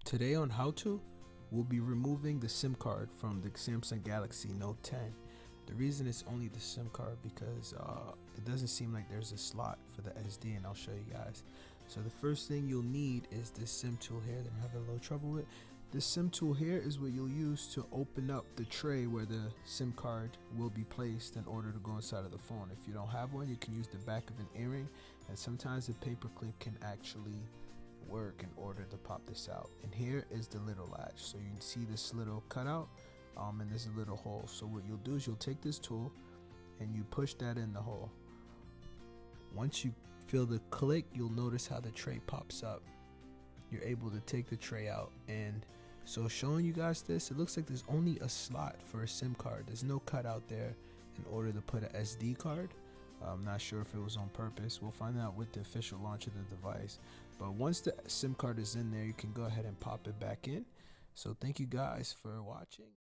Today on How To, we'll be removing the SIM card from the Samsung Galaxy Note 10. The reason it's only the SIM card because it doesn't seem like there's a slot for the SD, and I'll show you guys. So the first thing you'll need is this SIM tool here that I'm having a little trouble with. This SIM tool here is what you'll use to open up the tray where the SIM card will be placed in order to go inside of the phone. If you don't have one, you can use the back of an earring, and sometimes a paper clip can actually work in order to pop this out. And here is the little latch, so you can see this little cutout and there's a little hole. So what you'll do is you'll take this tool and you push that in the hole. Once you feel the click, you'll notice how the tray pops up. You're able to take the tray out, and so showing you guys this, it looks like there's only a slot for a SIM card. There's no cutout there in order to put an SD card. I'm not sure if it was on purpose. We'll find out with the official launch of the device. But once the SIM card is in there, you can go ahead and pop it back in. So thank you guys for watching.